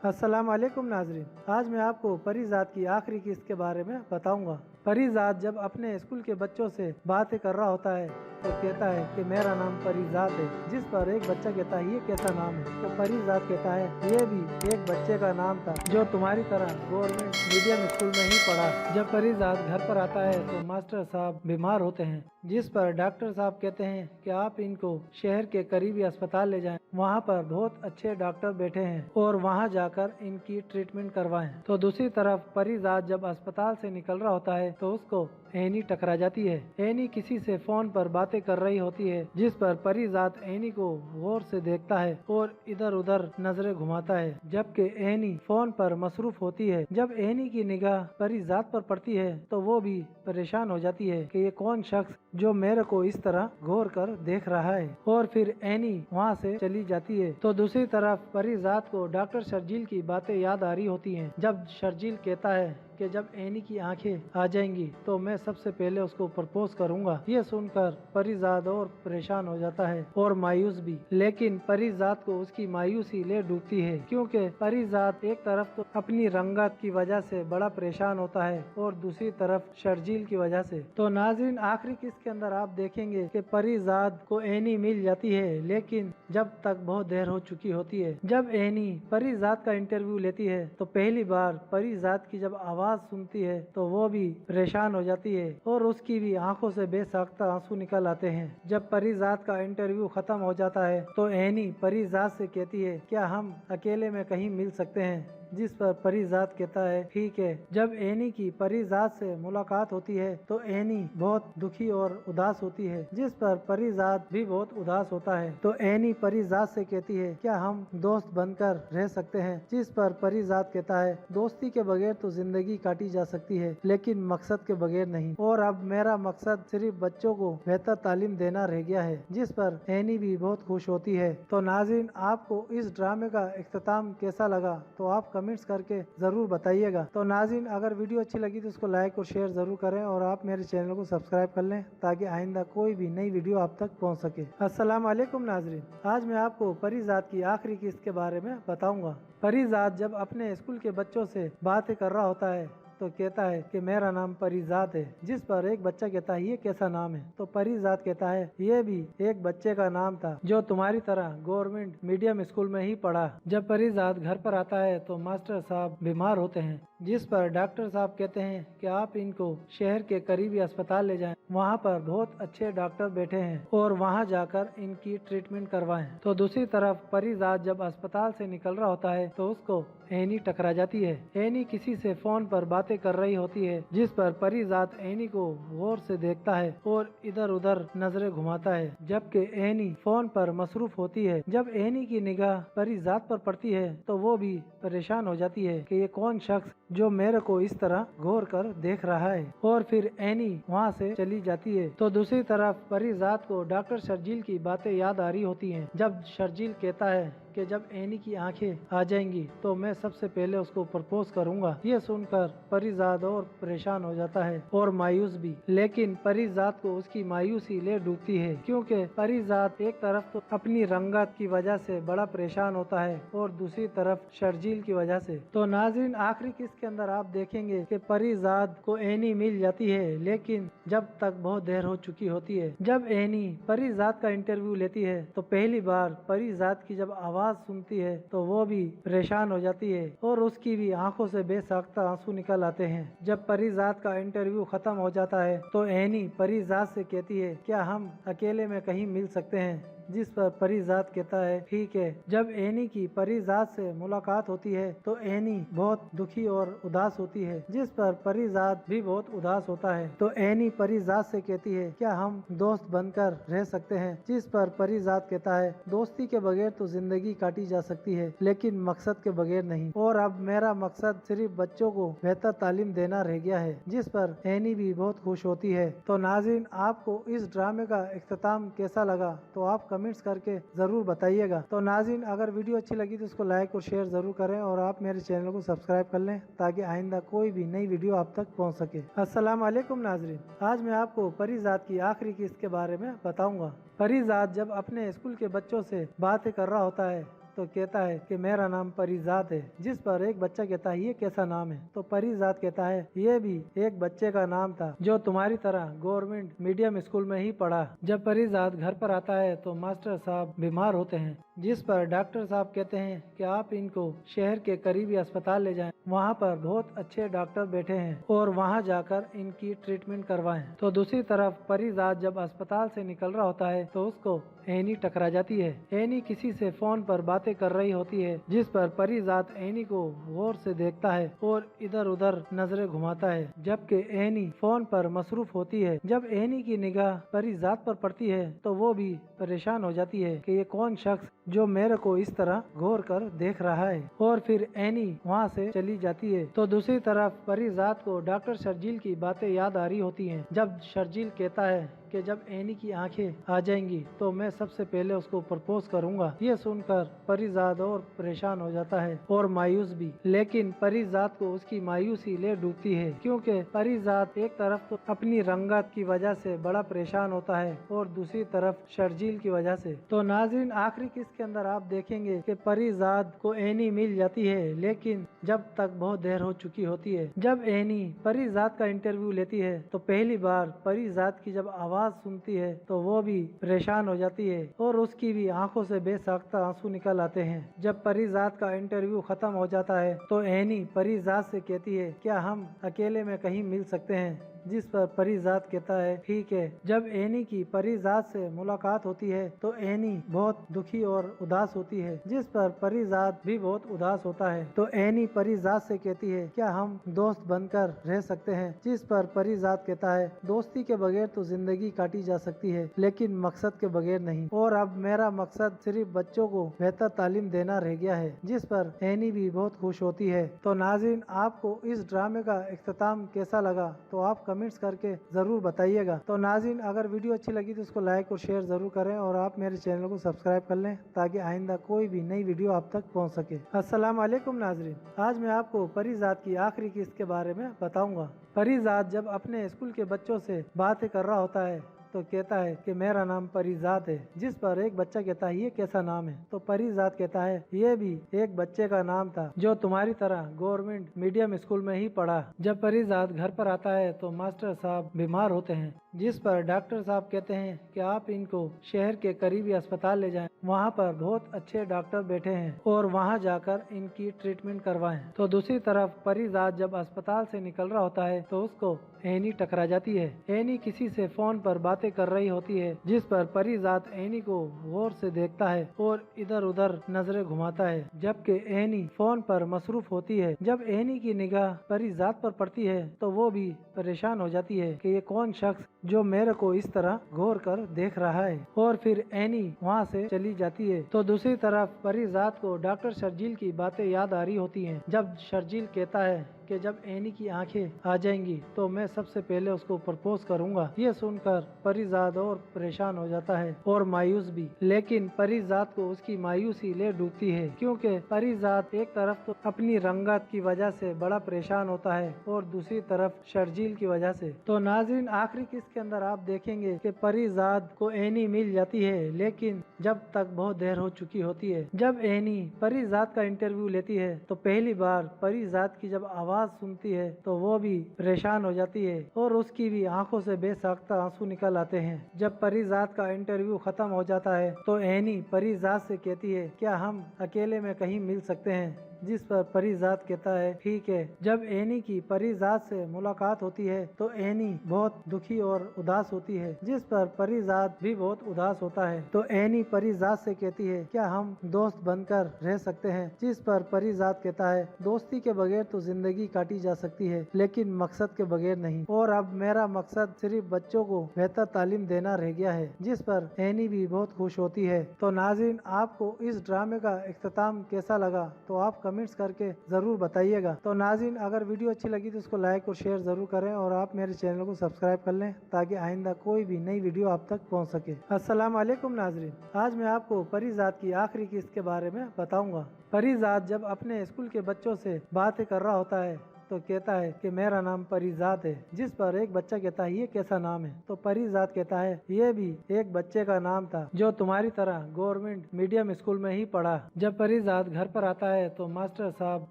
अस्सलाम वालेकुम नाजरीन, आज मैं आपको परीजात की आखिरी किस्त के बारे में बताऊंगा। परीजात जब अपने स्कूल के बच्चों से बातें कर रहा होता है तो कहता है कि मेरा नाम परीजात है, जिस पर एक बच्चा कहता है ये कैसा नाम है। तो परीजात कहता है ये भी एक बच्चे का नाम था जो तुम्हारी तरह गवर्नमेंट मीडियम स्कूल में ही पढ़ा। जब परीजात घर पर आता है तो मास्टर साहब बीमार होते हैं, जिस पर डॉक्टर साहब कहते हैं कि आप इनको शहर के करीबी अस्पताल ले जाएं, वहाँ पर बहुत अच्छे डॉक्टर बैठे हैं और वहाँ जाकर इनकी ट्रीटमेंट करवाएं। तो दूसरी तरफ परीजात जब अस्पताल से निकल रहा होता है तो उसको एनी टकरा जाती है। एनी किसी से फोन पर बातें कर रही होती है, जिस पर परीजात एनी को गौर से देखता है और इधर उधर नजरें घुमाता है, जबकि एनी फोन पर मसरूफ होती है। जब एनी की निगाह परीजात पर पड़ती है तो वो भी परेशान हो जाती है कि ये कौन शख्स जो मेरे को इस तरह गौर कर देख रहा है, और फिर एनी वहाँ से चली जाती है। तो दूसरी तरफ परीजात को डॉक्टर शर्जील की बातें याद आ रही होती हैं। जब शर्जील कहता है कि जब एनी की आंखें आ जाएंगी तो मैं सबसे पहले उसको प्रपोज करूंगा। ये सुनकर परीजात और परेशान हो जाता है और मायूस भी, लेकिन परीजात को उसकी मायूसी ले डूबती है, क्योंकि परीजात एक तरफ तो अपनी रंगत की वजह से बड़ा परेशान होता है और दूसरी तरफ शर्जील की वजह से। तो नाज़रीन, आखिरी किस्त के अंदर आप देखेंगे कि परीजात को एनी मिल जाती है, लेकिन जब तक बहुत देर हो चुकी होती है। जब एनी परीजात का इंटरव्यू लेती है तो पहली बार परीजात की जब आवाज सुनती है तो वो भी परेशान हो जाती है और उसकी भी आंखों से बेसाख्ता आंसू निकल आते हैं। जब परीजात का इंटरव्यू खत्म हो जाता है तो एनी परीजात से कहती है क्या हम अकेले में कहीं मिल सकते हैं, जिस पर परीजात कहता है ठीक है। जब एनी की परीजात से मुलाकात होती है तो एनी बहुत दुखी और उदास होती है, जिस पर परीजात भी बहुत उदास होता है। तो एनी परीजात से कहती है क्या हम दोस्त बनकर रह सकते हैं, जिस पर परीजात कहता है दोस्ती के बगैर तो जिंदगी काटी जा सकती है, लेकिन मकसद के बगैर नहीं, और अब मेरा मकसद सिर्फ बच्चों को बेहतर तालीम देना रह गया है, जिस पर एनी भी बहुत खुश होती है। तो नाज़रीन, आपको इस ड्रामे का इख्तिताम कैसा लगा तो आप कमेंट्स करके जरूर बताइएगा। तो नाज़रीन, अगर वीडियो अच्छी लगी तो उसको लाइक और शेयर जरूर करें और आप मेरे चैनल को सब्सक्राइब कर लें ताकि आइंदा कोई भी नई वीडियो आप तक पहुंच सके। अस्सलाम वालेकुम नाज़रीन, आज मैं आपको परीजात की आखिरी किस्त के बारे में बताऊंगा। परीजात जब अपने स्कूल के बच्चों से बातें कर रहा होता है तो कहता है कि मेरा नाम परीजात है, जिस पर एक बच्चा कहता है ये कैसा नाम है। तो परीजात कहता है ये भी एक बच्चे का नाम था जो तुम्हारी तरह गवर्नमेंट मीडियम स्कूल में ही पढ़ा। जब परीजात घर पर आता है तो मास्टर साहब बीमार होते हैं, जिस पर डॉक्टर साहब कहते हैं कि आप इनको शहर के करीबी अस्पताल ले जाएं, वहाँ पर बहुत अच्छे डॉक्टर बैठे हैं और वहाँ जाकर इनकी ट्रीटमेंट करवाएं। तो दूसरी तरफ परीजात जब अस्पताल से निकल रहा होता है तो उसको एनी टकरा जाती है। एनी किसी से फोन पर बातें कर रही होती है, जिस पर परीजात एनी को गौर से देखता है और इधर उधर नजरें घुमाता है, जबकि एनी फोन पर मसरूफ होती है। जब एनी की निगाह परीजात पर पड़ती है तो वो भी परेशान हो जाती है कि ये कौन शख्स जो मेरे को इस तरह गौर कर देख रहा है, और फिर एनी वहाँ से चली जाती है। तो दूसरी तरफ परीजात को डॉक्टर शर्जील की बातें याद आ रही होती हैं। जब शर्जील कहता है कि जब एनी की आंखें आ जाएंगी तो मैं सबसे पहले उसको प्रपोज करूंगा। ये सुनकर परीजात और परेशान हो जाता है और मायूस भी, लेकिन परीजात को उसकी मायूसी ले डूबती है, क्योंकि परीजात एक तरफ तो अपनी रंगत की वजह से बड़ा परेशान होता है और दूसरी तरफ शर्जील की वजह से। तो नाज़रीन, आखिरी किस्त के अंदर आप देखेंगे कि परीजात को एनी मिल जाती है, लेकिन जब तक बहुत देर हो चुकी होती है। जब एनी परीजात का इंटरव्यू लेती है तो पहली बार परीजात की जब आवाज सुनती है तो वो भी परेशान हो जाती है और उसकी भी आंखों से बेसाख्ता आंसू निकल आते हैं। जब परीजात का इंटरव्यू खत्म हो जाता है तो एनी परीजात से कहती है क्या हम अकेले में कहीं मिल सकते हैं, जिस पर परीजात कहता है ठीक है। जब एनी की परीजात से मुलाकात होती है तो एनी बहुत दुखी और उदास होती है, जिस पर परीजात भी बहुत उदास होता है। तो एनी परीजात से कहती है क्या हम दोस्त बनकर रह सकते हैं, जिस पर परीजात कहता है दोस्ती के बगैर तो जिंदगी काटी जा सकती है, लेकिन मकसद के बगैर नहीं, और अब मेरा मकसद सिर्फ बच्चों को बेहतर तालीम देना रह गया है, जिस पर एनी भी बहुत खुश होती है। तो नाज़रीन, आपको इस ड्रामे का इख्तिताम कैसा लगा तो आप कमेंट्स करके जरूर बताइएगा। तो नाज़रीन, अगर वीडियो अच्छी लगी तो उसको लाइक और शेयर जरूर करें और आप मेरे चैनल को सब्सक्राइब कर लें ताकि आइंदा कोई भी नई वीडियो आप तक पहुंच सके। अस्सलाम वालेकुम नाज़रीन, आज मैं आपको परीजात की आखिरी किस्त के बारे में बताऊंगा। परीजात जब अपने स्कूल के बच्चों से बातें कर रहा होता है तो कहता है कि मेरा नाम परिजात है, जिस पर एक बच्चा कहता है ये कैसा नाम है। तो परिजात कहता है ये भी एक बच्चे का नाम था जो तुम्हारी तरह गवर्नमेंट मीडियम स्कूल में ही पढ़ा। जब परिजात घर पर आता है तो मास्टर साहब बीमार होते हैं, जिस पर डॉक्टर साहब कहते हैं कि आप इनको शहर के करीबी अस्पताल ले जाएं, वहाँ पर बहुत अच्छे डॉक्टर बैठे हैं और वहाँ जाकर इनकी ट्रीटमेंट करवाएं। तो दूसरी तरफ परिजात जब अस्पताल से निकल रहा होता है तो उसको एनी टकरा जाती है। एनी किसी से फोन पर बातें कर रही होती है, जिस पर परिजात एनी को गौर से देखता है और इधर उधर नजरें घुमाता है, जबकि एनी फोन पर मसरूफ होती है। जब एनी की निगाह परिजात पर पड़ती है तो वो भी परेशान हो जाती है कि ये कौन शख्स जो मेरे को इस तरह गौर कर देख रहा है, और फिर एनी वहाँ से चली जाती है। तो दूसरी तरफ परिजात को डॉक्टर शर्जील की बातें याद आ रही होती हैं। जब शर्जील कहता है कि जब एनी की आंखें आ जाएंगी तो मैं सबसे पहले उसको प्रपोज करूंगा। ये सुनकर परिजात और परेशान हो जाता है और मायूस भी, लेकिन परिजात को उसकी मायूसी ले डूबती है, क्योंकि परिजात एक तरफ तो अपनी रंगत की वजह से बड़ा परेशान होता है और दूसरी तरफ शर्जील की वजह से। तो नाज़रीन, आखिरी किस्त के अंदर आप देखेंगे कि परिजात को एनी मिल जाती है, लेकिन जब तक बहुत देर हो चुकी होती है। जब एनी परिजात का इंटरव्यू लेती है तो पहली बार परिजात की जब आवाज सुनती है तो वो भी परेशान हो जाती है और उसकी भी आंखों से बेसाख्ता आंसू निकल आते हैं। जब परिजात का इंटरव्यू खत्म हो जाता है तो एनी परिजात से कहती है क्या हम अकेले में कहीं मिल सकते हैं, जिस पर परिजात कहता है ठीक है। जब एनी की परिजात से मुलाकात होती है तो एनी बहुत दुखी और उदास होती है, जिस पर परिजात भी बहुत उदास होता है। तो एनी परिजात से कहती है क्या हम दोस्त बनकर रह सकते हैं, जिस पर परिजात कहता है दोस्ती के बगैर तो जिंदगी काटी जा सकती है, लेकिन मकसद के बगैर नहीं, और अब मेरा मकसद सिर्फ बच्चों को बेहतर तालीम देना रह गया है, जिस पर एनी भी बहुत खुश होती है। तो नाज़रीन, आपको इस ड्रामे का इख्तिताम कैसा लगा तो आप कमेंट्स करके जरूर बताइएगा। तो नाज़रीन, अगर वीडियो अच्छी लगी तो उसको लाइक और शेयर जरूर करें और आप मेरे चैनल को सब्सक्राइब कर लें ताकि आइंदा कोई भी नई वीडियो आप तक पहुंच सके। अस्सलाम वालेकुम नाज़रीन, आज मैं आपको परिजात की आखिरी किस्त के बारे में बताऊंगा। परिजात जब अपने स्कूल के बच्चों से बातें कर रहा होता है तो कहता है कि मेरा नाम परिजात है, जिस पर एक बच्चा कहता है ये कैसा नाम है। तो परिजात कहता है ये भी एक बच्चे का नाम था जो तुम्हारी तरह गवर्नमेंट मीडियम स्कूल में ही पढ़ा। जब परिजात घर पर आता है तो मास्टर साहब बीमार होते हैं, जिस पर डॉक्टर साहब कहते हैं कि आप इनको शहर के करीबी अस्पताल ले जाएं, वहाँ पर बहुत अच्छे डॉक्टर बैठे हैं और वहाँ जाकर इनकी ट्रीटमेंट करवाएं। तो दूसरी तरफ परिजात जब अस्पताल से निकल रहा होता है तो उसको एनी टकरा जाती है। एनी किसी से फोन पर बातें कर रही होती है, जिस पर परिजात एनी को गौर से देखता है और इधर उधर नजरें घुमाता है, जबकि एनी फोन पर मसरूफ होती है। जब एनी की निगाह परिजात पर पड़ती है तो वो भी परेशान हो जाती है कि ये कौन शख्स जो मेरे को इस तरह गौर कर देख रहा है, और फिर एनी वहाँ से चली जाती है। तो दूसरी तरफ परिजात को डॉक्टर शर्जील की बातें याद आ रही होती हैं। जब शर्जील कहता है कि जब एनी की आंखें आ जाएंगी तो मैं सबसे पहले उसको प्रपोज करूंगा। ये सुनकर परिजात और परेशान हो जाता है और मायूस भी, लेकिन परिजात को उसकी मायूसी ले डूबती है, क्योंकि परिजात एक तरफ तो अपनी रंगत की वजह से बड़ा परेशान होता है और दूसरी तरफ शर्जील की वजह से। तो नाज़रीन, आखिरी किस्त के अंदर आप देखेंगे कि परिजात को एनी मिल जाती है, लेकिन जब तक बहुत देर हो चुकी होती है। जब एनी परिजात का इंटरव्यू लेती है तो पहली बार परिजात की जब आवाज सुनती है तो वो भी परेशान हो जाती है और उसकी भी आंखों से बेसाख्ता आंसू निकल आते हैं। जब परिजात का इंटरव्यू खत्म हो जाता है तो एनी परिजात से कहती है क्या हम अकेले में कहीं मिल सकते हैं, जिस पर परिजात कहता है ठीक है। जब एनी की परिजात से मुलाकात होती है तो एनी बहुत दुखी और उदास होती है, जिस पर परिजात भी बहुत उदास होता है। तो एनी परिजात से कहती है क्या हम दोस्त बनकर रह सकते हैं, जिस पर परिजात कहता है दोस्ती के बगैर तो जिंदगी काटी जा सकती है, लेकिन मकसद के बगैर नहीं, और अब मेरा मकसद सिर्फ बच्चों को बेहतर तालीम देना रह गया है, जिस पर एनी भी बहुत खुश होती है। तो नाज़रीन, आपको इस ड्रामे का इख्तिताम कैसा लगा तो आप कमेंट्स करके जरूर बताइएगा। तो नाज़रीन, अगर वीडियो अच्छी लगी तो उसको लाइक और शेयर जरूर करें और आप मेरे चैनल को सब्सक्राइब कर लें ताकि आइंदा कोई भी नई वीडियो आप तक पहुंच सके। अस्सलाम वालेकुम नाज़रीन, आज मैं आपको परिजात की आखिरी किस्त के बारे में बताऊंगा। परिजात जब अपने स्कूल के बच्चों से बातें कर रहा होता है तो तो कहता है कि मेरा नाम परिजात है, जिस पर एक बच्चा कहता है ये कैसा नाम है। तो परिजात कहता है ये भी एक बच्चे का नाम था जो तुम्हारी तरह गवर्नमेंट मीडियम स्कूल में ही पढ़ा। जब परिजात घर पर आता है तो मास्टर साहब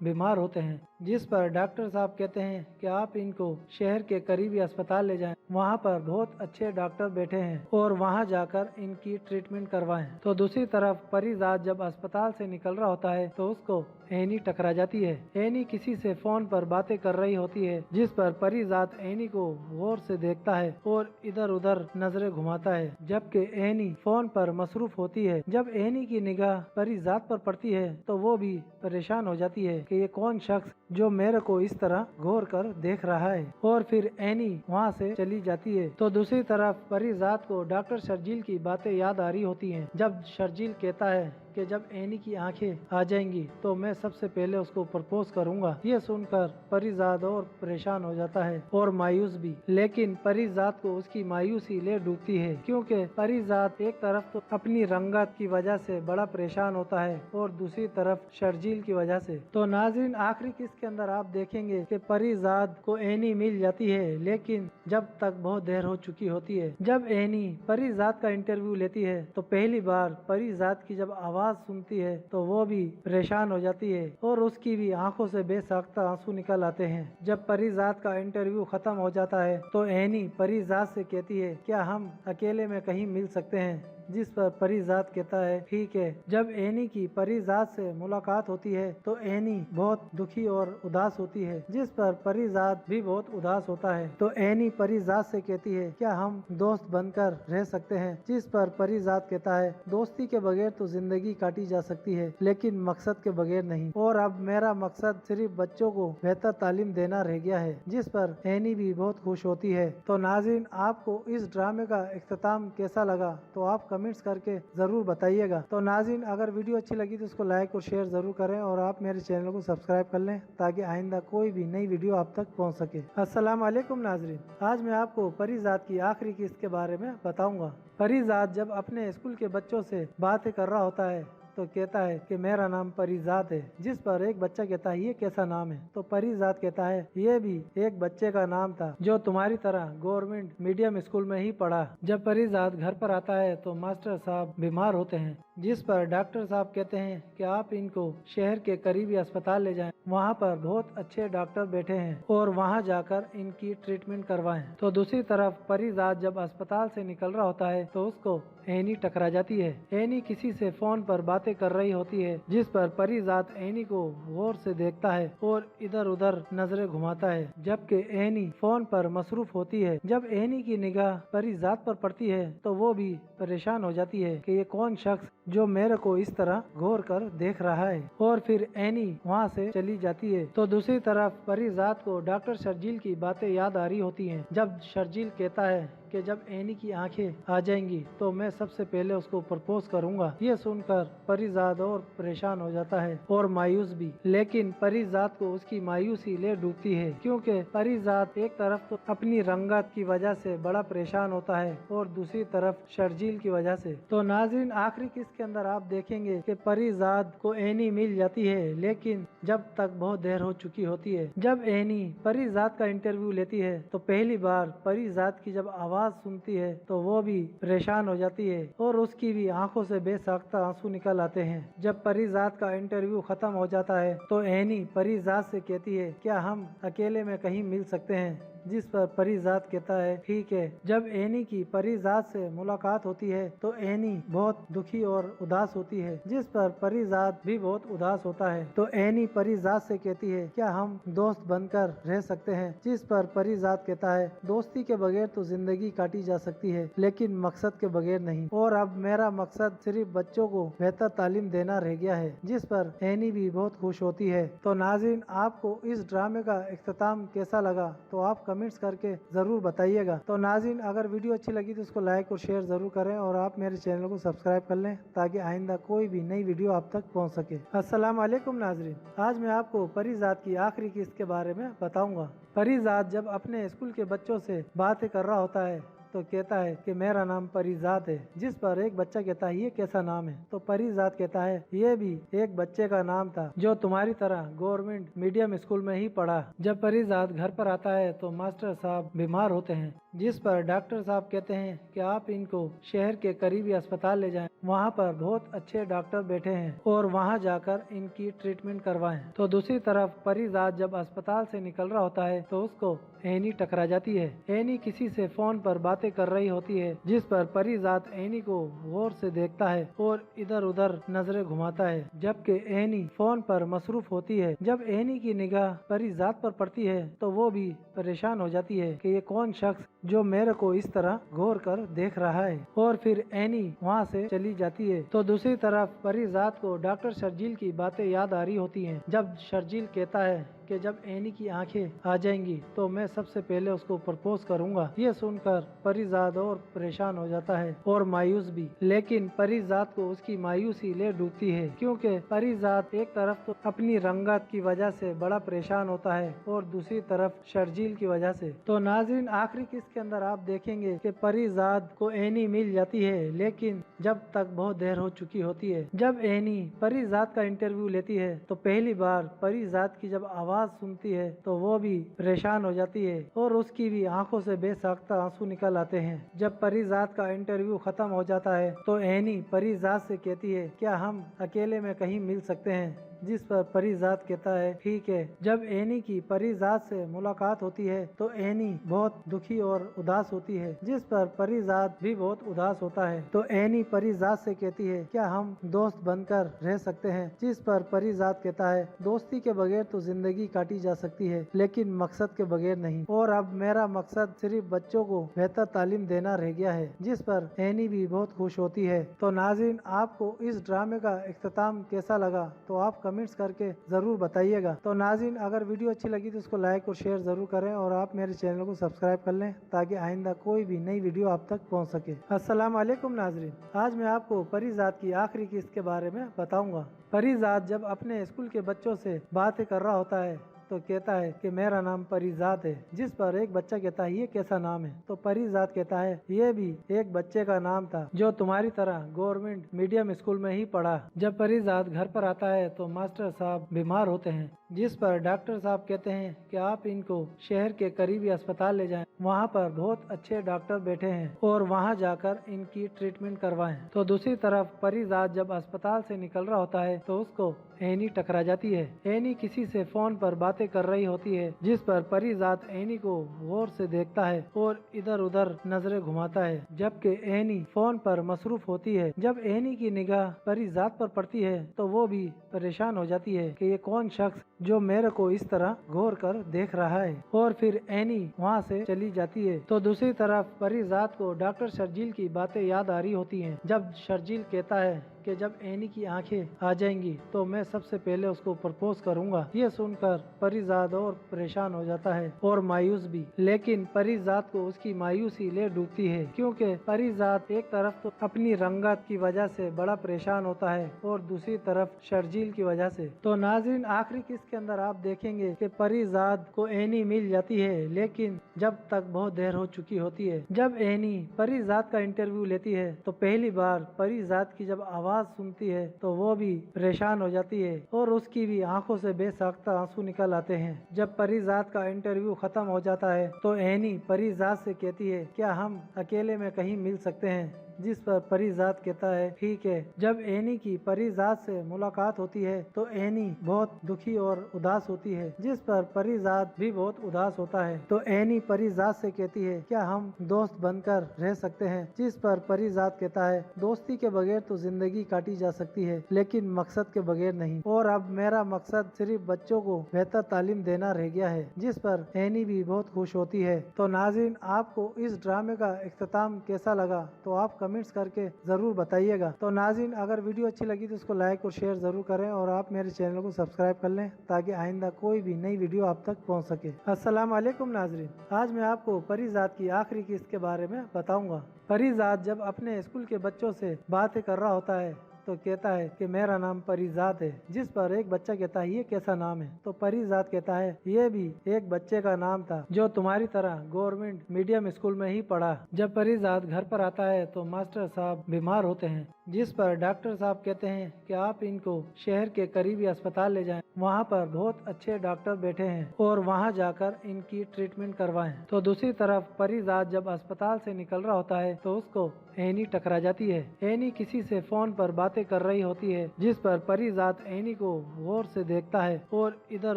बीमार होते हैं, जिस पर डॉक्टर साहब कहते हैं कि आप इनको शहर के करीबी अस्पताल ले जाएं, वहाँ पर बहुत अच्छे डॉक्टर बैठे हैं और वहाँ जाकर इनकी ट्रीटमेंट करवाएं। तो दूसरी तरफ परिजात जब अस्पताल से निकल रहा होता है तो उसको एनी टकरा जाती है। एनी किसी से फोन पर बातें कर रही होती है, जिस पर परिजात एनी को गौर से देखता है और इधर उधर नजरें घुमाता है, जबकि एनी फोन पर मसरूफ होती है। जब एनी की निगाह परिजात पर पड़ती है तो वो भी परेशान हो जाती है कि ये कौन शख्स जो मेरे को इस तरह गौर कर देख रहा है, और फिर एनी वहाँ से चली जाती है। तो दूसरी तरफ परिजात को डॉक्टर शर्जील की बातें याद आ रही होती हैं। जब शर्जील कहता है कि जब एनी की आंखें आ जाएंगी तो मैं सबसे पहले उसको प्रपोज करूंगा। ये सुनकर परिजात और परेशान हो जाता है और मायूस भी, लेकिन परिजात को उसकी मायूसी ले डूबती है, क्योंकि परिजात एक तरफ तो अपनी रंगत की वजह से बड़ा परेशान होता है और दूसरी तरफ शर्जील की वजह से। तो नाज़रीन, आखिरी किस्त के अंदर आप देखेंगे कि परिजात को एनी मिल जाती है, लेकिन जब तक बहुत देर हो चुकी होती है। जब एनी परिजात का इंटरव्यू लेती है तो पहली बार परिजात की जब आवाज सुनती है तो वो भी परेशान हो जाती है और उसकी भी आंखों से बेसाख्ता आंसू निकल आते हैं। जब परिजात का इंटरव्यू खत्म हो जाता है तो एनी परिजात से कहती है क्या हम अकेले में कहीं मिल सकते हैं, जिस पर परिजात कहता है ठीक है। जब एनी की परिजात से मुलाकात होती है तो एनी बहुत दुखी और उदास होती है, जिस पर परिजात भी बहुत उदास होता है। तो एनी परिजात से कहती है क्या हम दोस्त बनकर रह सकते हैं, जिस पर परिजात कहता है दोस्ती के बगैर तो जिंदगी काटी जा सकती है, लेकिन मकसद के बगैर नहीं, और अब मेरा मकसद सिर्फ बच्चों को बेहतर तालीम देना रह गया है, जिस पर एनी भी बहुत खुश होती है। तो नाज़रीन, आपको इस ड्रामे का इख्तिताम कैसा लगा तो आप कमेंट्स करके जरूर बताइएगा। तो नाज़रीन, अगर वीडियो अच्छी लगी तो उसको लाइक और शेयर जरूर करें और आप मेरे चैनल को सब्सक्राइब कर लें ताकि आइंदा कोई भी नई वीडियो आप तक पहुंच सके। अस्सलाम वालेकुम नाज़रीन, आज मैं आपको परिजात की आखिरी किस्त के बारे में बताऊंगा। परिजात जब अपने स्कूल के बच्चों से बातें कर रहा होता है तो कहता है कि मेरा नाम परिजात है, जिस पर एक बच्चा कहता है ये कैसा नाम है। तो परिजात कहता है ये भी एक बच्चे का नाम था जो तुम्हारी तरह गवर्नमेंट मीडियम स्कूल में ही पढ़ा। जब परिजात घर पर आता है तो मास्टर साहब बीमार होते हैं, जिस पर डॉक्टर साहब कहते हैं कि आप इनको शहर के करीबी अस्पताल ले जाएं, वहाँ पर बहुत अच्छे डॉक्टर बैठे हैं और वहाँ जाकर इनकी ट्रीटमेंट करवाएं। तो दूसरी तरफ परिजात जब अस्पताल से निकल रहा होता है तो उसको एनी टकरा जाती है। एनी किसी से फोन पर बातें कर रही होती है, जिस पर परिजात एनी को गौर से देखता है और इधर उधर नजरें घुमाता है, जबकि एनी फोन पर मसरूफ होती है। जब एनी की निगाह परिजात पर पड़ती है तो वो भी परेशान हो जाती है कि ये कौन शख्स जो मेरे को इस तरह गौर कर देख रहा है, और फिर एनी वहाँ से चली जाती है। तो दूसरी तरफ परिजात को डॉक्टर शर्जील की बातें याद आ रही होती हैं। जब शर्जील कहता है कि जब एनी की आंखें आ जाएंगी तो मैं सबसे पहले उसको प्रपोज करूंगा। ये सुनकर परिजात और परेशान हो जाता है और मायूस भी, लेकिन परिजात को उसकी मायूसी ले डूबती है, क्योंकि परिजात एक तरफ तो अपनी रंगत की वजह से बड़ा परेशान होता है और दूसरी तरफ शर्जील की वजह से। तो नाज़रीन, आखिरी किस्त के अंदर आप देखेंगे कि परिजात को एनी मिल जाती है, लेकिन जब तक बहुत देर हो चुकी होती है। जब एनी परिजात का इंटरव्यू लेती है तो पहली बार परिजात की जब आवाज सुनती है तो वो भी परेशान हो जाती है और उसकी भी आंखों से बेसाख्ता आंसू निकल आते हैं। जब परिजात का इंटरव्यू खत्म हो जाता है तो एनी परिजात से कहती है क्या हम अकेले में कहीं मिल सकते हैं, जिस पर परिजात कहता है ठीक है। जब एनी की परिजात से मुलाकात होती है तो एनी बहुत दुखी और उदास होती है, जिस पर परिजात भी बहुत उदास होता है। तो एनी परिजात से कहती है क्या हम दोस्त बनकर रह सकते हैं, जिस पर परिजात कहता है दोस्ती के बगैर तो जिंदगी काटी जा सकती है, लेकिन मकसद के बगैर नहीं, और अब मेरा मकसद सिर्फ बच्चों को बेहतर तालीम देना रह गया है, जिस पर एनी भी बहुत खुश होती है। तो नाज़रीन, आपको इस ड्रामे का इख्तिताम कैसा लगा तो आप कमेंट्स करके जरूर बताइएगा। तो नाज़रीन, अगर वीडियो अच्छी लगी तो उसको लाइक और शेयर जरूर करें और आप मेरे चैनल को सब्सक्राइब कर लें ताकि आइंदा कोई भी नई वीडियो आप तक पहुंच सके। अस्सलाम वालेकुम नाज़रीन, आज मैं आपको परिजात की आखिरी किस्त के बारे में बताऊंगा। परिजात जब अपने स्कूल के बच्चों से बातें कर रहा होता है तो कहता है कि मेरा नाम परिजात है, जिस पर एक बच्चा कहता है ये कैसा नाम है। तो परिजात कहता है ये भी एक बच्चे का नाम था जो तुम्हारी तरह गवर्नमेंट मीडियम स्कूल में ही पढ़ा। जब परिजात घर पर आता है तो मास्टर साहब बीमार होते हैं, जिस पर डॉक्टर साहब कहते हैं कि आप इनको शहर के करीबी अस्पताल ले जाएं, वहाँ पर बहुत अच्छे डॉक्टर बैठे हैं और वहाँ जाकर इनकी ट्रीटमेंट करवाएं। तो दूसरी तरफ परिजात जब अस्पताल से निकल रहा होता है तो उसको एनी टकरा जाती है। एनी किसी से फोन पर बातें कर रही होती है, जिस पर परिजात एनी को गौर से देखता है और इधर उधर नजरें घुमाता है, जबकि एनी फोन पर मसरूफ होती है। जब एनी की निगाह परिजात पर पड़ती है तो वो भी परेशान हो जाती है कि ये कौन शख्स जो मेरे को इस तरह गौर कर देख रहा है, और फिर एनी वहाँ से चली जाती है। तो दूसरी तरफ परिजात को डॉक्टर शर्जील की बातें याद आ रही होती हैं। जब शर्जील कहता है कि जब एनी की आंखें आ जाएंगी तो मैं सबसे पहले उसको प्रपोज करूंगा। ये सुनकर परिजात और परेशान हो जाता है और मायूस भी, लेकिन परिजात को उसकी मायूसी ले डूबती है, क्योंकि परिजात एक तरफ तो अपनी रंगत की वजह से बड़ा परेशान होता है और दूसरी तरफ शर्जील की वजह से। तो नाज़रीन, आखिरी किस्त के अंदर आप देखेंगे कि परिजात को एनी मिल जाती है, लेकिन जब तक बहुत देर हो चुकी होती है। जब एनी परिजात का इंटरव्यू लेती है तो पहली बार परिजात की जब आवाज सुनती है तो वो भी परेशान हो जाती है और उसकी भी आंखों से बेसाख्ता आंसू निकल आते हैं। जब परिजात का इंटरव्यू खत्म हो जाता है तो एनी परिजात से कहती है क्या हम अकेले में कहीं मिल सकते हैं, जिस पर परिजात कहता है ठीक है। जब एनी की परिजात से मुलाकात होती है तो एनी बहुत दुखी और उदास होती है, जिस पर परिजात भी बहुत उदास होता है। तो एनी परिजात से कहती है क्या हम दोस्त बनकर रह सकते हैं, जिस पर परिजात कहता है दोस्ती के बगैर तो जिंदगी काटी जा सकती है, लेकिन मकसद के बगैर नहीं, और अब मेरा मकसद सिर्फ बच्चों को बेहतर तालीम देना रह गया है, जिस पर एनी भी बहुत खुश होती है। तो नाज़रीन, आपको इस ड्रामे का इख्तिताम कैसा लगा तो आप कमेंट्स करके जरूर बताइएगा। तो नाज़रीन, अगर वीडियो अच्छी लगी तो उसको लाइक और शेयर जरूर करें और आप मेरे चैनल को सब्सक्राइब कर लें ताकि आइंदा कोई भी नई वीडियो आप तक पहुंच सके। अस्सलाम वालेकुम नाज़रीन, आज मैं आपको परिजात की आखिरी किस्त के बारे में बताऊंगा। परिजात जब अपने स्कूल के बच्चों से बातें कर रहा होता है तो कहता है कि मेरा नाम परिजात है, जिस पर एक बच्चा कहता है ये कैसा नाम है। तो परिजात कहता है ये भी एक बच्चे का नाम था जो तुम्हारी तरह गवर्नमेंट मीडियम स्कूल में ही पढ़ा। जब परिजात घर पर आता है तो मास्टर साहब बीमार होते हैं, जिस पर डॉक्टर साहब कहते हैं कि आप इनको शहर के करीबी अस्पताल ले जाएं, वहाँ पर बहुत अच्छे डॉक्टर बैठे हैं और वहाँ जाकर इनकी ट्रीटमेंट करवाएं। तो दूसरी तरफ परिजात जब अस्पताल से निकल रहा होता है तो उसको एनी टकरा जाती है। एनी किसी से फोन पर बातें कर रही होती है, जिस पर परिजात एनी को गौर से देखता है और इधर उधर नजरें घुमाता है, जबकि एनी फोन पर मसरूफ होती है। जब एनी की निगाह परिजात पर पड़ती है तो वो भी परेशान हो जाती है कि ये कौन शख्स जो मेरे को इस तरह गौर कर देख रहा है, और फिर एनी वहाँ से चली जाती है। तो दूसरी तरफ परिजात को डॉक्टर शर्जील की बातें याद आ रही होती हैं। जब शर्जील कहता है कि जब एनी की आंखें आ जाएंगी तो मैं सबसे पहले उसको प्रपोज करूंगा। ये सुनकर परिजात और परेशान हो जाता है और मायूस भी, लेकिन परिजात को उसकी मायूसी ले डूबती है, क्योंकि परिजात एक तरफ तो अपनी रंगत की वजह से बड़ा परेशान होता है और दूसरी तरफ शर्जील की वजह से। तो नाज़रीन, आखिरी किस्त के अंदर आप देखेंगे कि परिजात को एनी मिल जाती है, लेकिन जब तक बहुत देर हो चुकी होती है। जब एनी परिजात का इंटरव्यू लेती है तो पहली बार परिजात की जब आवाज सुनती है तो वो भी परेशान हो जाती है और उसकी भी आंखों से बेसाख्ता आंसू निकल आते हैं। जब परिजात का इंटरव्यू खत्म हो जाता है तो एनी परिजात से कहती है क्या हम अकेले में कहीं मिल सकते हैं, जिस पर परिजात कहता है ठीक है। जब एनी की परिजात से मुलाकात होती है तो एनी बहुत दुखी और उदास होती है, जिस पर परिजात भी बहुत उदास होता है। तो एनी परिजात से कहती है क्या हम दोस्त बनकर रह सकते हैं, जिस पर परिजात कहता है दोस्ती के बगैर तो जिंदगी काटी जा सकती है, लेकिन मकसद के बगैर नहीं, और अब मेरा मकसद सिर्फ बच्चों को बेहतर तालीम देना रह गया है, जिस पर एनी भी बहुत खुश होती है। तो नाज़रीन, आपको इस ड्रामे का इख्तिताम कैसा लगा तो आप कमेंट्स करके जरूर बताइएगा। तो नाज़रीन, अगर वीडियो अच्छी लगी तो उसको लाइक और शेयर जरूर करें और आप मेरे चैनल को सब्सक्राइब कर लें ताकि आइंदा कोई भी नई वीडियो आप तक पहुंच सके। अस्सलाम वालेकुम नाज़रीन, आज मैं आपको परिजात की आखिरी किस्त के बारे में बताऊंगा। परिजात जब अपने स्कूल के बच्चों से बातें कर रहा होता है तो कहता है कि मेरा नाम परिजात है, जिस पर एक बच्चा कहता है ये कैसा नाम है। तो परिजात कहता है ये भी एक बच्चे का नाम था जो तुम्हारी तरह गवर्नमेंट मीडियम स्कूल में ही पढ़ा। जब परिजात घर पर आता है तो मास्टर साहब बीमार होते हैं, जिस पर डॉक्टर साहब कहते हैं कि आप इनको शहर के करीबी अस्पताल ले जाएं, वहाँ पर बहुत अच्छे डॉक्टर बैठे हैं और वहाँ जाकर इनकी ट्रीटमेंट करवाएं। तो दूसरी तरफ परिजात जब अस्पताल से निकल रहा होता है तो उसको एनी टकरा जाती है। एनी किसी से फोन पर बातें कर रही होती है, जिस पर परिजात एनी को गौर से देखता है और इधर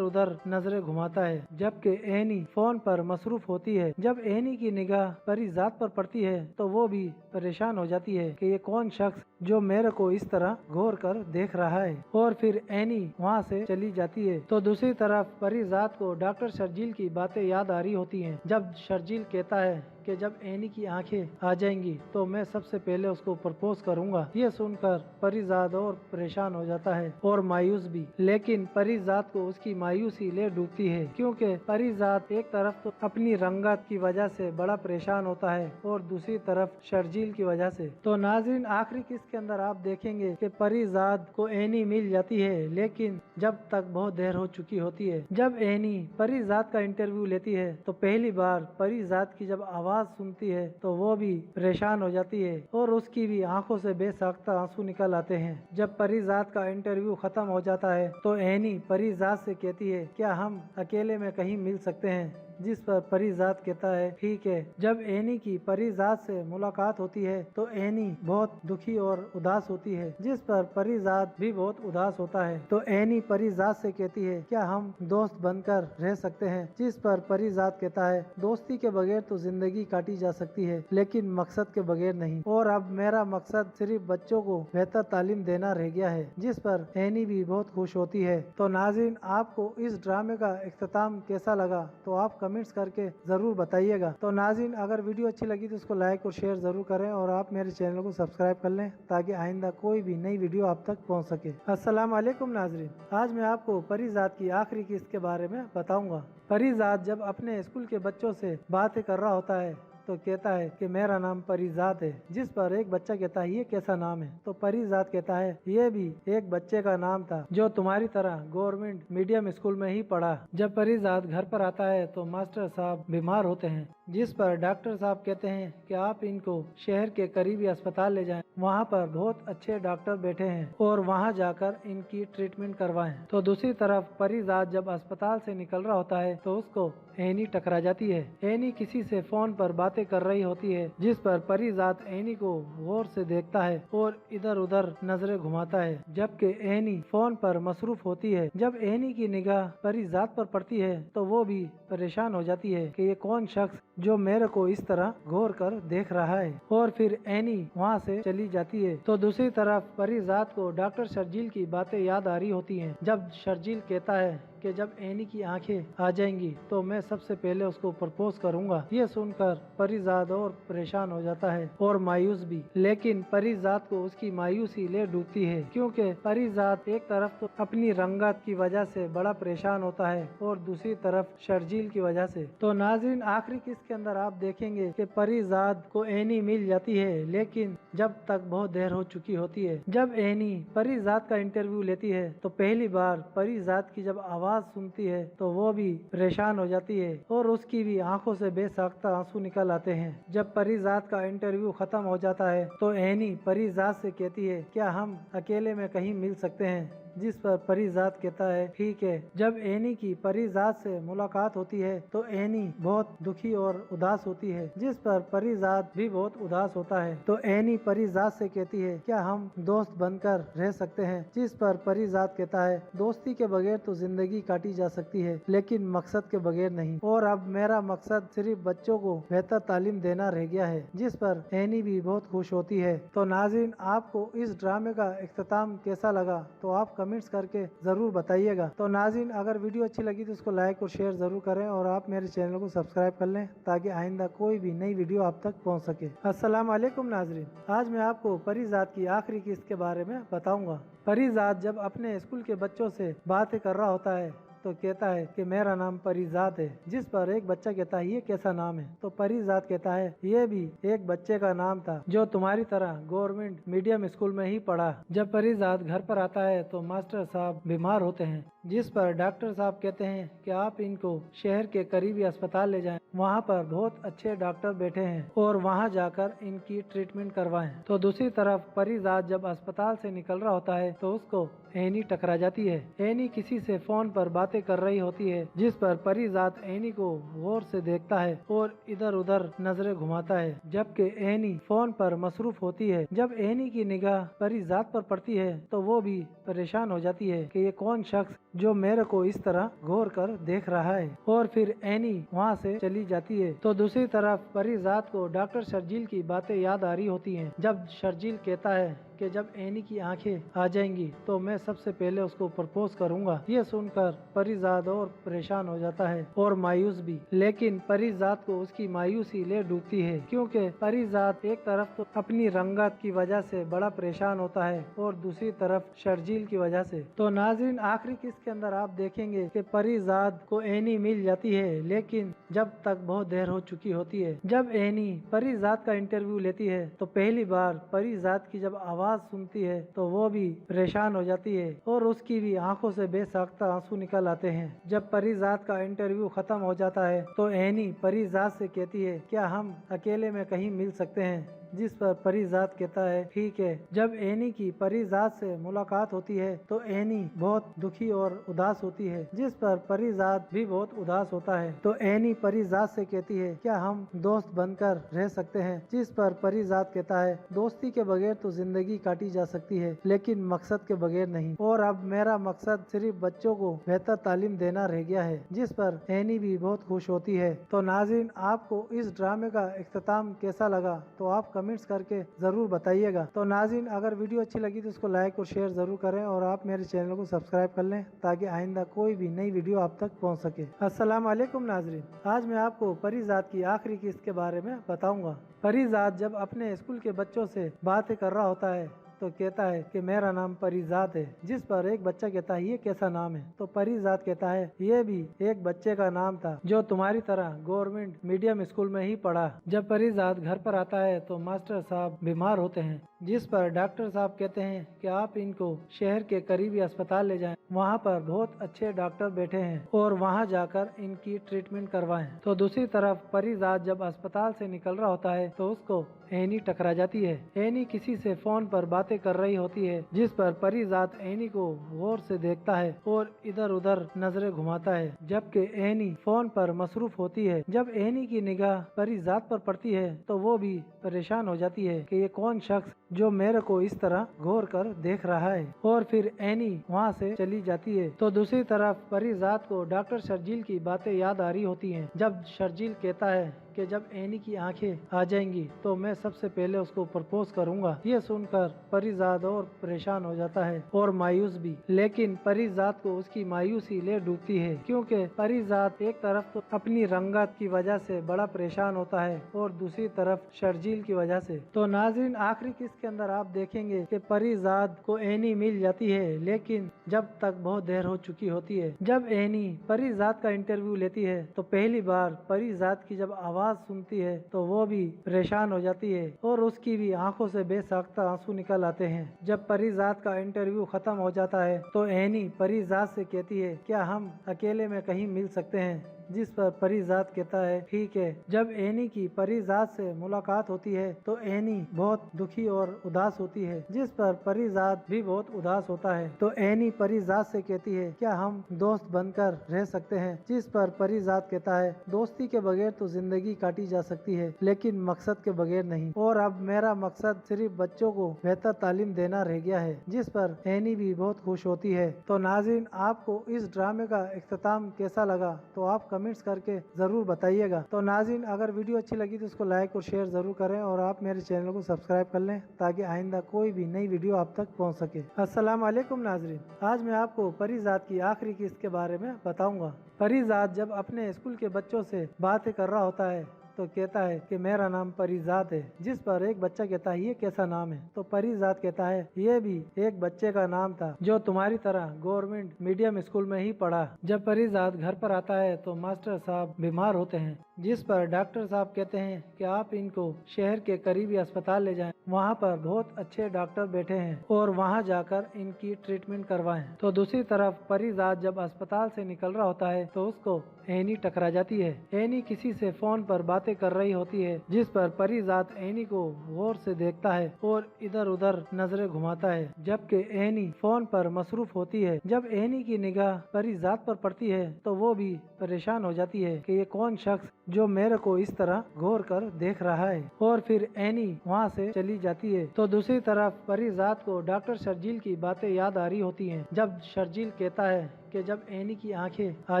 उधर नजरें घुमाता है, जबकि एनी फोन पर मसरूफ होती है। जब एनी की निगाह परिजात पर पड़ती है तो वो भी परेशान हो जाती है कि ये कौन शख्स जो मेरे को इस तरह गौर कर देख रहा है, और फिर एनी वहाँ से चली जाती है। तो दूसरी तरफ परिजात को डॉक्टर शर्जील की बातें याद आ रही होती हैं। जब शर्जील कहता है कि जब एनी की आंखें आ जाएंगी तो मैं सबसे पहले उसको प्रपोज करूंगा। ये सुनकर परिजात और परेशान हो जाता है और मायूस भी, लेकिन परिजात को उसकी मायूसी ले डूबती है, क्योंकि परिजात एक तरफ तो अपनी रंगत की वजह से बड़ा परेशान होता है और दूसरी तरफ शर्जील की वजह से। तो नाज़रीन, आखिरी किस्त के अंदर आप देखेंगे कि परिजात को एनी मिल जाती है, लेकिन जब तक बहुत देर हो चुकी होती है। जब एनी परिजात का इंटरव्यू लेती है तो पहली बार परिजात की जब आवाज सुनती है तो वो भी परेशान हो जाती है और उसकी भी आंखों से बेसाख्ता आंसू निकल आते हैं। जब परिजात का इंटरव्यू खत्म हो जाता है तो एनी परिजात से कहती है क्या हम अकेले में कहीं मिल सकते हैं, जिस पर परिजात कहता है ठीक है। जब एनी की परिजात से मुलाकात होती है तो एनी बहुत दुखी और उदास होती है, जिस पर परिजात भी बहुत उदास होता है। तो एनी परिजात से कहती है क्या हम दोस्त बनकर रह सकते हैं, जिस पर परिजात कहता है दोस्ती के बगैर तो जिंदगी काटी जा सकती है, लेकिन मकसद के बगैर नहीं, और अब मेरा मकसद सिर्फ बच्चों को बेहतर तालीम देना रह गया है, जिस पर एनी भी बहुत खुश होती है। तो नाज़रीन, आपको इस ड्रामे का इख्तिताम कैसा लगा तो आप कमेंट्स करके जरूर बताइएगा। तो नाज़रीन, अगर वीडियो अच्छी लगी तो उसको लाइक और शेयर जरूर करें और आप मेरे चैनल को सब्सक्राइब कर लें ताकि आइंदा कोई भी नई वीडियो आप तक पहुंच सके। अस्सलाम वालेकुम नाज़रीन, आज मैं आपको परिजात की आखिरी किस्त के बारे में बताऊंगा। परिजात जब अपने स्कूल के बच्चों से बातें कर रहा होता है तो कहता है कि मेरा नाम परिजात है, जिस पर एक बच्चा कहता है ये कैसा नाम है। तो परिजात कहता है ये भी एक बच्चे का नाम था जो तुम्हारी तरह गवर्नमेंट मीडियम स्कूल में ही पढ़ा। जब परिजात घर पर आता है तो मास्टर साहब बीमार होते हैं, जिस पर डॉक्टर साहब कहते हैं कि आप इनको शहर के करीबी अस्पताल ले जाएं, वहाँ पर बहुत अच्छे डॉक्टर बैठे हैं और वहाँ जाकर इनकी ट्रीटमेंट करवाएं। तो दूसरी तरफ परिजात जब अस्पताल से निकल रहा होता है तो उसको एनी टकरा जाती है। एनी किसी से फोन पर बातें कर रही होती है, जिस पर परिजात एनी को गौर से देखता है और इधर उधर नजरें घुमाता है, जबकि एनी फोन पर मसरूफ होती है। जब एनी की निगाह परिजात पर पड़ती है तो वो भी परेशान हो जाती है कि ये कौन शख्स जो मेरे को इस तरह गौर कर देख रहा है, और फिर एनी वहाँ से चली जाती है। तो दूसरी तरफ परिजात को डॉक्टर शर्जील की बातें याद आ रही होती हैं। जब शर्जील कहता है कि जब एनी की आंखें आ जाएंगी तो मैं सबसे पहले उसको प्रपोज करूंगा। ये सुनकर परिजात और परेशान हो जाता है और मायूस भी, लेकिन परिजात को उसकी मायूसी ले डूबती है, क्योंकि परिजात एक तरफ तो अपनी रंगत की वजह से बड़ा परेशान होता है और दूसरी तरफ शर्जील की वजह से। तो नाज़रीन, आखिरी किस्त के अंदर आप देखेंगे कि परिजात को एनी मिल जाती है, लेकिन जब तक बहुत देर हो चुकी होती है। जब एनी परिजात का इंटरव्यू लेती है तो पहली बार परिजात की जब आवाज सुनती है तो वो भी परेशान हो जाती है और उसकी भी आंखों से बेसाख्ता आंसू निकल आते हैं। जब परिजात का इंटरव्यू खत्म हो जाता है तो एनी परिजात से कहती है क्या हम अकेले में कहीं मिल सकते हैं, जिस पर परिजात कहता है ठीक है। जब एनी की परिजात से मुलाकात होती है तो एनी बहुत दुखी और उदास होती है, जिस पर परिजात भी बहुत उदास होता है। तो एनी परिजात से कहती है क्या हम दोस्त बनकर रह सकते हैं, जिस पर परिजात कहता है दोस्ती के बगैर तो जिंदगी काटी जा सकती है, लेकिन मकसद के बगैर नहीं, और अब मेरा मकसद सिर्फ बच्चों को बेहतर तालीम देना रह गया है, जिस पर एनी भी बहुत खुश होती है। तो नाज़रीन, आपको इस ड्रामे का इख्तिताम कैसा लगा तो आप कमेंट्स करके जरूर बताइएगा। तो नाज़रीन, अगर वीडियो अच्छी लगी तो उसको लाइक और शेयर जरूर करें और आप मेरे चैनल को सब्सक्राइब कर लें ताकि आइंदा कोई भी नई वीडियो आप तक पहुंच सके। अस्सलाम वालेकुम नाज़रीन, आज मैं आपको परिजात की आखिरी किस्त के बारे में बताऊंगा। परिजात जब अपने स्कूल के बच्चों से बातें कर रहा होता है तो कहता है कि मेरा नाम परिजात है, जिस पर एक बच्चा कहता है ये कैसा नाम है। तो परिजात कहता है ये भी एक बच्चे का नाम था जो तुम्हारी तरह गवर्नमेंट मीडियम स्कूल में ही पढ़ा। जब परिजात घर पर आता है तो मास्टर साहब बीमार होते हैं, जिस पर डॉक्टर साहब कहते हैं कि आप इनको शहर के करीबी अस्पताल ले जाएं, वहाँ पर बहुत अच्छे डॉक्टर बैठे हैं और वहाँ जाकर इनकी ट्रीटमेंट करवाएं। तो दूसरी तरफ परिजात जब अस्पताल से निकल रहा होता है तो उसको एनी टकरा जाती है। एनी किसी से फोन पर बातें कर रही होती है, जिस पर परिजात एनी को गौर से देखता है और इधर उधर नजरें घुमाता है, जबकि एनी फोन पर मसरूफ होती है। जब एनी की निगाह परिजात पर पड़ती है तो वो भी परेशान हो जाती है कि ये कौन शख्स जो मेरे को इस तरह गौर कर देख रहा है, और फिर एनी वहाँ से चली जाती है। तो दूसरी तरफ परिजात को डॉक्टर शर्जील की बातें याद आ रही होती हैं। जब शर्जील कहता है कि जब एनी की आंखें आ जाएंगी तो मैं सबसे पहले उसको प्रपोज करूंगा। ये सुनकर परिजात और परेशान हो जाता है और मायूस भी, लेकिन परिजात को उसकी मायूसी ले डूबती है, क्योंकि परिजात एक तरफ तो अपनी रंगत की वजह से बड़ा परेशान होता है और दूसरी तरफ शर्जील की वजह से। तो नाज़रीन, आखिरी किस्त के अंदर आप देखेंगे कि परिजात को एनी मिल जाती है, लेकिन जब तक बहुत देर हो चुकी होती है। जब एनी परिजात का इंटरव्यू लेती है तो पहली बार परिजात की जब आवाज सुनती है तो वो भी परेशान हो जाती है और उसकी भी आंखों से बेसाख्ता आंसू निकल आते हैं। जब परिजात का इंटरव्यू खत्म हो जाता है तो एनी परिजात से कहती है क्या हम अकेले में कहीं मिल सकते हैं, जिस पर परिजात कहता है ठीक है। जब एनी की परिजात से मुलाकात होती है तो एनी बहुत दुखी और उदास होती है, जिस पर परिजात भी बहुत उदास होता है। तो एनी परिजात से कहती है क्या हम दोस्त बनकर रह सकते हैं, जिस पर परिजात कहता है दोस्ती के बगैर तो जिंदगी काटी जा सकती है, लेकिन मकसद के बगैर नहीं, और अब मेरा मकसद सिर्फ बच्चों को बेहतर तालीम देना रह गया है, जिस पर एनी भी बहुत खुश होती है। तो नाज़रीन, आपको इस ड्रामे का इख्तिताम कैसा लगा तो आप कमेंट्स करके जरूर बताइएगा। तो नाज़रीन, अगर वीडियो अच्छी लगी तो उसको लाइक और शेयर जरूर करें और आप मेरे चैनल को सब्सक्राइब कर लें ताकि आइंदा कोई भी नई वीडियो आप तक पहुंच सके। अस्सलाम वालेकुम नाज़रीन, आज मैं आपको परिजात की आखिरी किस्त के बारे में बताऊंगा। परिजात जब अपने स्कूल के बच्चों से बातें कर रहा होता है तो कहता है कि मेरा नाम परिजात है, जिस पर एक बच्चा कहता है ये कैसा नाम है। तो परिजात कहता है ये भी एक बच्चे का नाम था जो तुम्हारी तरह गवर्नमेंट मीडियम स्कूल में ही पढ़ा। जब परिजात घर पर आता है तो मास्टर साहब बीमार होते हैं, जिस पर डॉक्टर साहब कहते हैं कि आप इनको शहर के करीबी अस्पताल ले जाएं, वहाँ पर बहुत अच्छे डॉक्टर बैठे हैं और वहाँ जाकर इनकी ट्रीटमेंट करवाएं। तो दूसरी तरफ परिजात जब अस्पताल से निकल रहा होता है तो उसको एनी टकरा जाती है। एनी किसी से फोन पर बातें कर रही होती है, जिस पर परिजात एनी को गौर से देखता है और इधर उधर नजरें घुमाता है, जबकि एनी फोन पर मसरूफ होती है। जब एनी की निगाह परिजात पर पड़ती है तो वो भी परेशान हो जाती है कि ये कौन शख्स जो मेरे को इस तरह गौर कर देख रहा है, और फिर एनी वहाँ से चली जाती है। तो दूसरी तरफ परिजात को डॉक्टर शर्जील की बातें याद आ रही होती हैं। जब शर्जील कहता है कि जब एनी की आंखें आ जाएंगी तो मैं सबसे पहले उसको प्रपोज करूंगा। ये सुनकर परिजात और परेशान हो जाता है और मायूस भी, लेकिन परिजात को उसकी मायूसी ले डूबती है, क्योंकि परिजात एक तरफ तो अपनी रंगत की वजह से बड़ा परेशान होता है और दूसरी तरफ शर्जील की वजह से। तो नाज़रीन, आखिरी किस्त के अंदर आप देखेंगे कि परिजात को एनी मिल जाती है, लेकिन जब तक बहुत देर हो चुकी होती है। जब एनी परिजात का इंटरव्यू लेती है तो पहली बार परिजात की जब आवाज सुनती है तो वो भी परेशान हो जाती है और उसकी भी आंखों से बेसाख्ता आंसू निकल आते हैं। जब परिजात का इंटरव्यू खत्म हो जाता है तो एनी परिजात से कहती है क्या हम अकेले में कहीं मिल सकते हैं, जिस पर परिजात कहता है ठीक है। जब एनी की परिजात से मुलाकात होती है तो एनी बहुत दुखी और उदास होती है, जिस पर परिजात भी बहुत उदास होता है। तो एनी परिजात से कहती है क्या हम दोस्त बनकर रह सकते हैं, जिस पर परिजात कहता है दोस्ती के बगैर तो जिंदगी काटी जा सकती है, लेकिन मकसद के बगैर नहीं, और अब मेरा मकसद सिर्फ बच्चों को बेहतर तालीम देना रह गया है, जिस पर एनी भी बहुत खुश होती है। तो नाज़रीन, आपको इस ड्रामे का इख्तिताम कैसा लगा तो आप कमेंट्स करके जरूर बताइएगा। तो नाज़रीन, अगर वीडियो अच्छी लगी तो उसको लाइक और शेयर जरूर करें और आप मेरे चैनल को सब्सक्राइब कर लें ताकि आइंदा कोई भी नई वीडियो आप तक पहुंच सके। अस्सलाम वालेकुम नाज़रीन, आज मैं आपको परिजात की आखिरी किस्त के बारे में बताऊंगा। परिजात जब अपने स्कूल के बच्चों से बातें कर रहा होता है तो कहता है कि मेरा नाम परिजात है, जिस पर एक बच्चा कहता है ये कैसा नाम है। तो परिजात कहता है ये भी एक बच्चे का नाम था जो तुम्हारी तरह गवर्नमेंट मीडियम स्कूल में ही पढ़ा। जब परिजात घर पर आता है तो मास्टर साहब बीमार होते हैं, जिस पर डॉक्टर साहब कहते हैं कि आप इनको शहर के करीबी अस्पताल ले जाएं, वहाँ पर बहुत अच्छे डॉक्टर बैठे हैं और वहाँ जाकर इनकी ट्रीटमेंट करवाएं। तो दूसरी तरफ परिजात जब अस्पताल से निकल रहा होता है तो उसको एनी टकरा जाती है। एनी किसी से फोन पर बातें कर रही होती है, जिस पर परिजात एनी को गौर से देखता है और इधर उधर नजरें घुमाता है, जबकि एनी फोन पर मसरूफ होती है। जब एनी की निगाह परिजात पर पड़ती है तो वो भी परेशान हो जाती है कि ये कौन शख्स जो मेरे को इस तरह गौर कर देख रहा है, और फिर एनी वहाँ से चली जाती है। तो दूसरी तरफ परिजात को डॉक्टर शर्जील की बातें याद आ रही होती हैं। जब शर्जील कहता है कि जब एनी की आंखें आ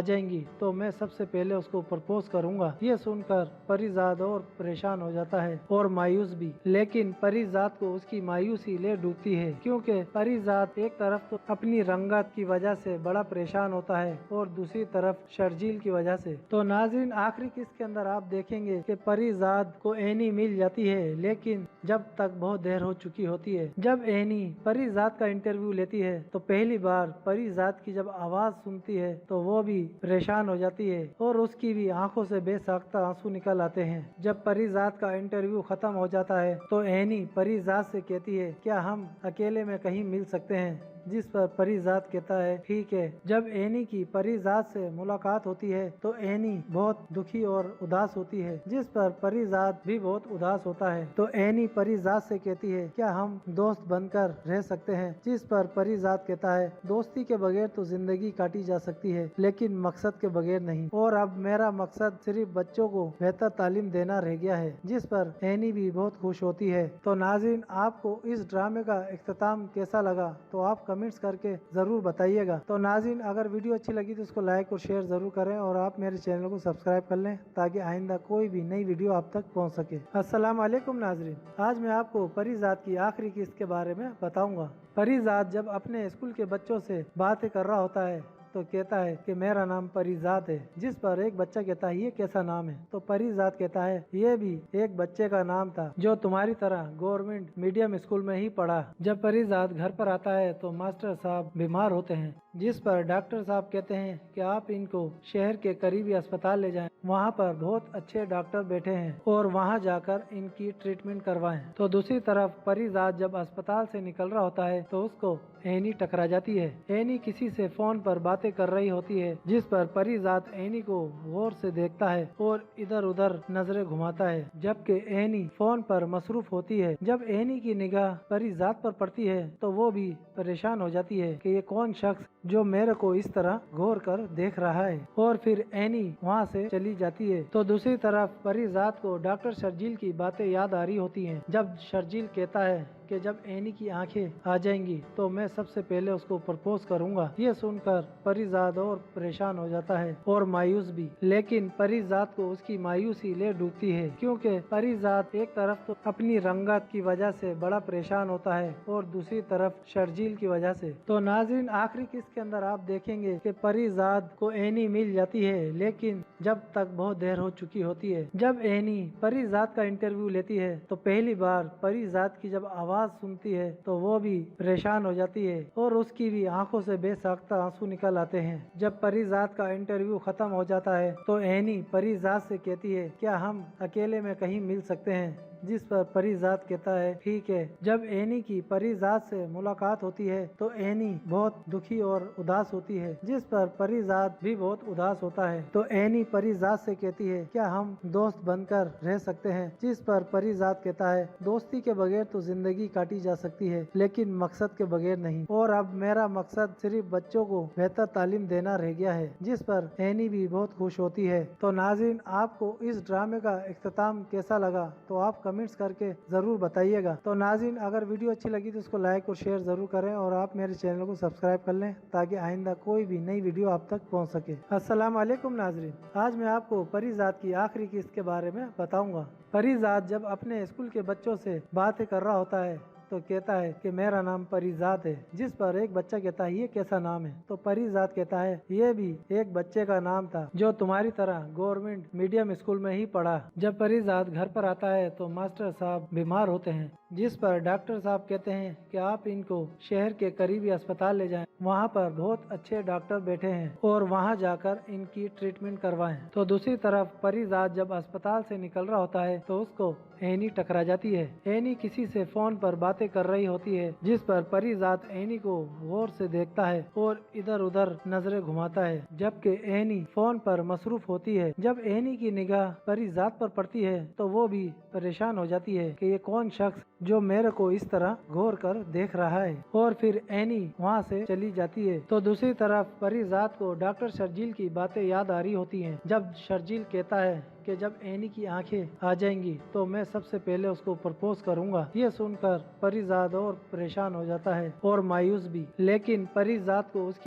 जाएंगी तो मैं सबसे पहले उसको प्रपोज करूंगा। ये सुनकर परिजात और परेशान हो जाता है और मायूस भी, लेकिन परिजात को उसकी मायूसी ले डूबती है, क्योंकि परिजात एक तरफ तो अपनी रंगत की वजह से बड़ा परेशान होता है और दूसरी तरफ शर्जील की वजह से। तो नाज़रीन, आखिरी किस्त के अंदर आप देखेंगे कि परिजात को एनी मिल जाती है, लेकिन जब तक बहुत देर हो चुकी होती है। जब एनी परिजात का इंटरव्यू लेती है तो पहली बार परिजात की जब आवाज सुनती है तो वो भी परेशान हो जाती है और उसकी भी आंखों से बेसाख्ता आंसू निकल आते हैं। जब परिजात का इंटरव्यू खत्म हो जाता है तो एनी परिजात से कहती है क्या हम अकेले में कहीं मिल सकते हैं, जिस पर परिजात कहता है ठीक है। जब एनी की परिजात से मुलाकात होती है तो एनी बहुत दुखी और उदास होती है, जिस पर परिजात भी बहुत उदास होता है। तो एनी परिजात से कहती है क्या हम दोस्त बनकर रह सकते हैं, जिस पर परिजात कहता है दोस्ती के बगैर तो जिंदगी काटी जा सकती है, लेकिन मकसद के बगैर नहीं, और अब मेरा मकसद सिर्फ बच्चों को बेहतर तालीम देना रह गया है, जिस पर एनी भी बहुत खुश होती है। तो नाज़रीन, आपको इस ड्रामे का इख्तिताम कैसा लगा तो आप कमेंट्स करके जरूर बताइएगा। तो नाज़रीन, अगर वीडियो अच्छी लगी तो उसको लाइक और शेयर जरूर करें और आप मेरे चैनल को सब्सक्राइब कर लें ताकि आइंदा कोई भी नई वीडियो आप तक पहुंच सके। अस्सलाम वालेकुम नाज़रीन, आज मैं आपको परिजात की आखिरी किस्त के बारे में बताऊंगा। परिजात जब अपने स्कूल के बच्चों से बातें कर रहा होता है तो कहता है कि मेरा नाम परिजात है, जिस पर एक बच्चा कहता है ये कैसा नाम है। तो परिजात कहता है ये भी एक बच्चे का नाम था जो तुम्हारी तरह गवर्नमेंट मीडियम स्कूल में ही पढ़ा। जब परिजात घर पर आता है तो मास्टर साहब बीमार होते हैं, जिस पर डॉक्टर साहब कहते हैं कि आप इनको शहर के करीबी अस्पताल ले जाएं, वहाँ पर बहुत अच्छे डॉक्टर बैठे हैं और वहाँ जाकर इनकी ट्रीटमेंट करवाएं। तो दूसरी तरफ परिजात जब अस्पताल से निकल रहा होता है तो उसको एनी टकरा जाती है। एनी किसी से फोन पर बातें कर रही होती है, जिस पर परिजात एनी को गौर से देखता है और इधर उधर नजरें घुमाता है, जबकि एनी फोन पर मसरूफ होती है। जब एनी की निगाह परिजात पर पड़ती है तो वो भी परेशान हो जाती है कि ये कौन शख्स जो मेरे को इस तरह गौर कर देख रहा है, और फिर एनी वहाँ से चली जाती है। तो दूसरी तरफ परिजात को डॉक्टर शर्जील की बातें याद आ रही होती हैं। जब शर्जील कहता है कि जब एनी की आंखें आ जाएंगी तो मैं सबसे पहले उसको प्रपोज करूंगा। ये सुनकर परिजात और परेशान हो जाता है और मायूस भी, लेकिन परिजात को उसकी मायूसी ले डूबती है, क्योंकि परिजात एक तरफ तो अपनी रंगत की वजह से बड़ा परेशान होता है और दूसरी तरफ शर्जील की वजह से। तो नाज़रीन, आखिरी किस्त के अंदर आप देखेंगे कि परिजात को एनी मिल जाती है, लेकिन जब तक बहुत देर हो चुकी होती है। जब एनी परिजात का इंटरव्यू लेती है तो पहली बार परिजात की जब आवाज सुनती है तो वो भी परेशान हो जाती है और उसकी भी आंखों से बेसाख्ता आंसू निकल आते हैं। जब परिजात का इंटरव्यू खत्म हो जाता है तो एनी परिजात से कहती है क्या हम अकेले में कहीं मिल सकते हैं, जिस पर परिजात कहता है ठीक है। जब एनी की परिजात से मुलाकात होती है तो एनी बहुत दुखी और उदास होती है, जिस पर परिजात भी बहुत उदास होता है। तो एनी परिजात से कहती है क्या हम दोस्त बनकर रह सकते हैं, जिस पर परिजात कहता है दोस्ती के बगैर तो जिंदगी काटी जा सकती है, लेकिन मकसद के बगैर नहीं, और अब मेरा मकसद सिर्फ बच्चों को बेहतर तालीम देना रह गया है, जिस पर एनी भी बहुत खुश होती है। तो नाज़रीन, आपको इस ड्रामे का इख्तिताम कैसा लगा तो आप कमेंट्स करके जरूर बताइएगा। तो नाज़रीन, अगर वीडियो अच्छी लगी तो उसको लाइक और शेयर जरूर करें और आप मेरे चैनल को सब्सक्राइब कर लें ताकि आइंदा कोई भी नई वीडियो आप तक पहुंच सके। अस्सलाम वालेकुम नाज़रीन, आज मैं आपको परिजात की आखिरी किस्त के बारे में बताऊंगा। परिजात जब अपने स्कूल के बच्चों से बातें कर रहा होता है तो कहता है कि मेरा नाम परिजात है, जिस पर एक बच्चा कहता है ये कैसा नाम है। तो परिजात कहता है ये भी एक बच्चे का नाम था जो तुम्हारी तरह गवर्नमेंट मीडियम स्कूल में ही पढ़ा। जब परिजात घर पर आता है तो मास्टर साहब बीमार होते हैं, जिस पर डॉक्टर साहब कहते हैं कि आप इनको शहर के करीबी अस्पताल ले जाएं, वहाँ पर बहुत अच्छे डॉक्टर बैठे हैं और वहाँ जाकर इनकी ट्रीटमेंट करवाएं। तो दूसरी तरफ परिजात जब अस्पताल से निकल रहा होता है तो उसको एनी टकरा जाती है। एनी किसी से फोन पर बातें कर रही होती है, जिस पर परिजात एनी को गौर से देखता है और इधर उधर नजरें घुमाता है, जबकि एनी फोन पर मसरूफ होती है। जब एनी की निगाह परिजात पर पड़ती है तो वो भी परेशान हो जाती है कि ये कौन शख्स जो मेरे को इस तरह गौर कर देख रहा है, और फिर एनी वहाँ से चली जाती है। तो दूसरी तरफ परिजात को डॉक्टर शर्जील की बातें याद आ रही होती हैं। जब शर्जील कहता है कि जब एनी की आंखें आ जाएंगी तो मैं सबसे पहले उसको प्रपोज करूंगा। ये सुनकर परिजात और परेशान हो जाता है और मायूस भी, लेकिन परिजात को उसकी